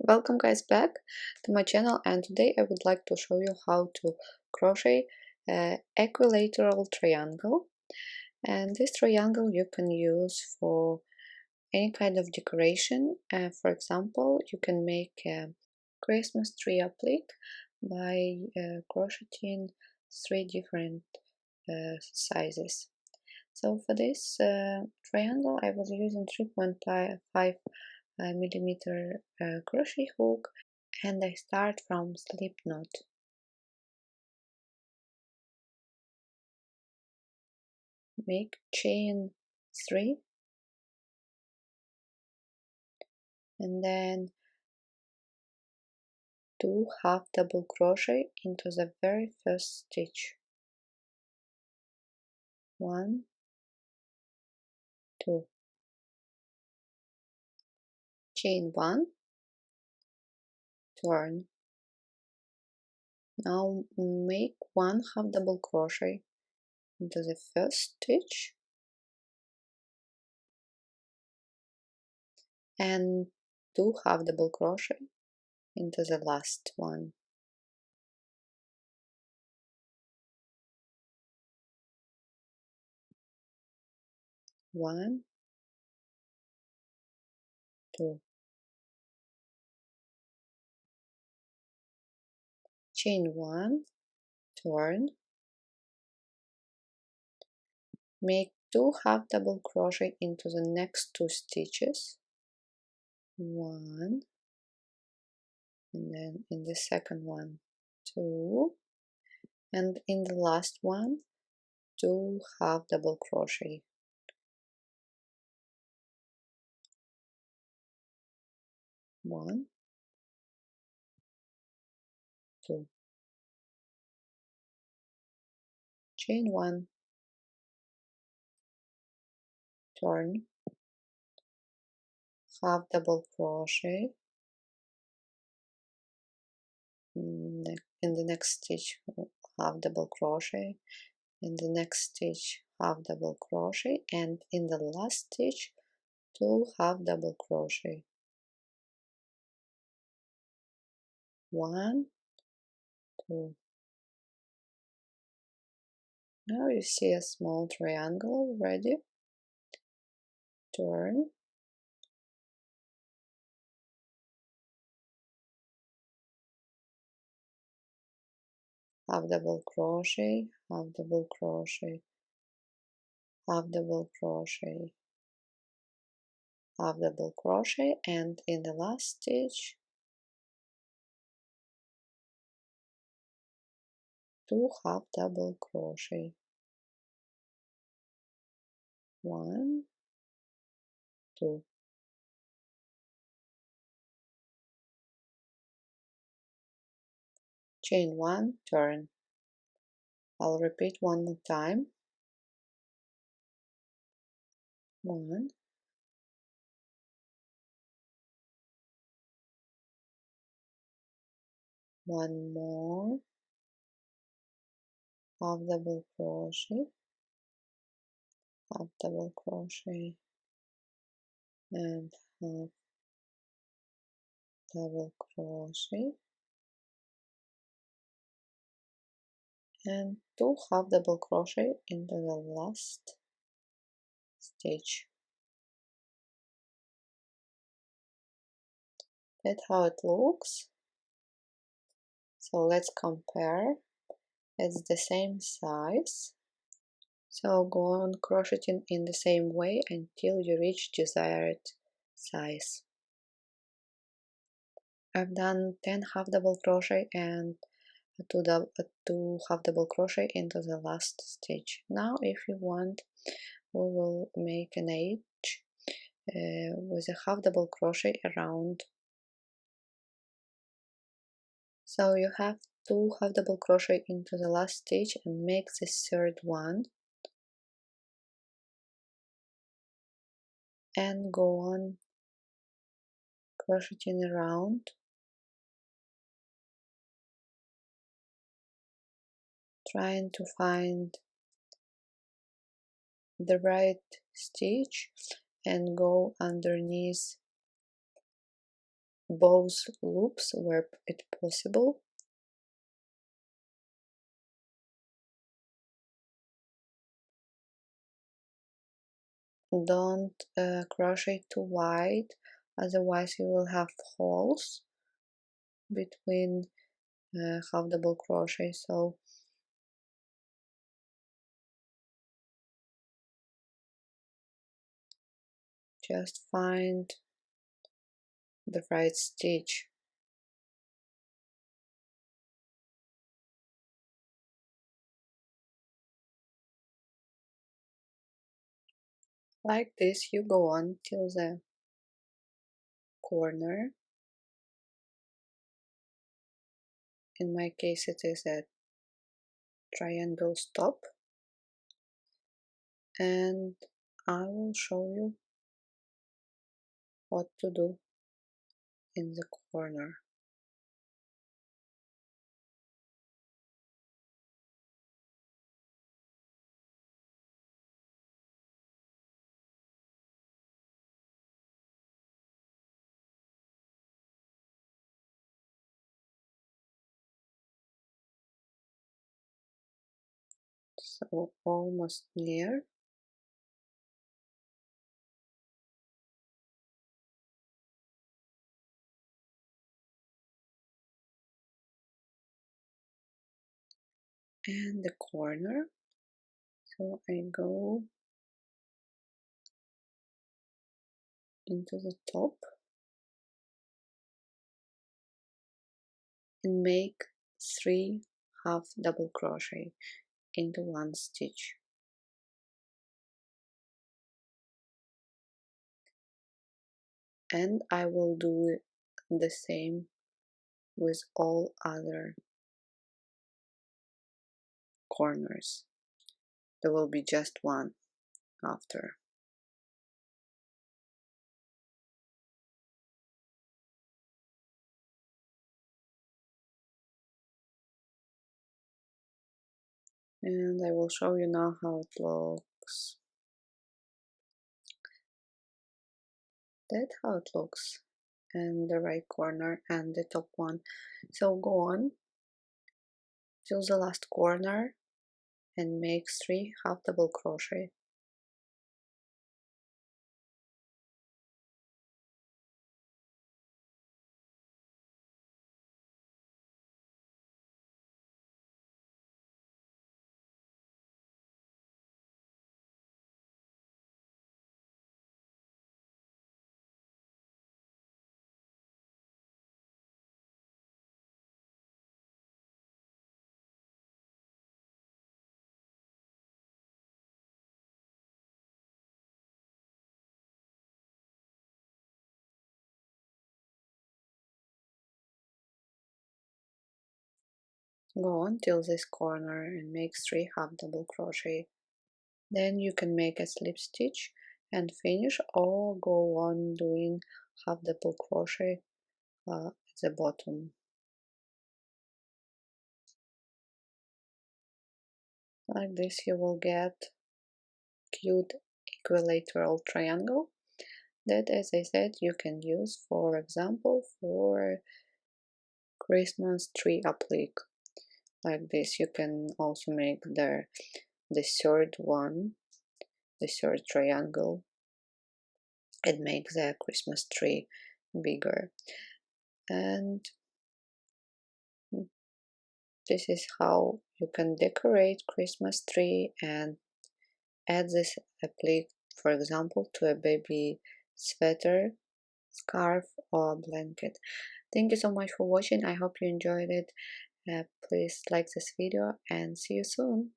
Welcome guys back to my channel, and today I would like to show you how to crochet an equilateral triangle. And this triangle you can use for any kind of decoration. For example, you can make a Christmas tree applique by crocheting 3 different sizes. So for this triangle I was using 3.5 millimeter crochet hook, and I start from slip knot. Make chain 3 and then 2 half double crochet into the very first stitch. 1, 2, chain 1, turn. Now make 1 half double crochet into the first stitch and 2 half double crochet into the last one. 1, 2, chain 1, turn, make 2 half double crochet into the next 2 stitches, 1, and then in the second one 2, and in the last one 2 half double crochet. 1, 2, chain 1, turn, half double crochet in the next stitch, half double crochet in the next stitch, half double crochet, and in the last stitch 2 half double crochet. 1, 2. Now you see a small triangle already. Turn, half double crochet, half double crochet, half double crochet, half double crochet, and in the last stitch 2 half double crochet. 1, 2. Chain 1, turn. I'll repeat one more time. 1, 1 more, half double crochet, half double crochet, and half double crochet, and 2 half double crochet into the last stitch. That's how it looks. So let's compare. It's the same size. So go on crocheting in the same way until you reach desired size. I've done 10 half double crochet and 2 half double crochet into the last stitch. Now if you want, we will make an edge with a half double crochet around. So you have 2 half double crochet into the last stitch and make the third one, and go on crocheting around, trying to find the right stitch and go underneath both loops where it's possible. Don't crochet too wide, otherwise you will have holes between half double crochet. So just find the right stitch. Like this, you go on till the corner. In my case, it is a triangle stop, and I will show you what to do in the corner. So almost near. And the corner. So I go into the top and make 3 half double crochet into one stitch. And I will do the same with all other corners. There will be just one after. And I will show you now how it looks. That's how it looks in the right corner and the top one. So go on till the last corner and make 3 half double crochet. Go on till this corner and make 3 half double crochet. Then you can make a slip stitch and finish, or go on doing half double crochet at the bottom. Like this you will get cute equilateral triangle that, as I said, you can use, for example, for Christmas tree applique. Like this you can also make the third one, the third triangle, and make the Christmas tree bigger. And this is how you can decorate Christmas tree and add this applique, for example, to a baby sweater, scarf, or blanket. Thank you so much for watching. I hope you enjoyed it. Please like this video and see you soon.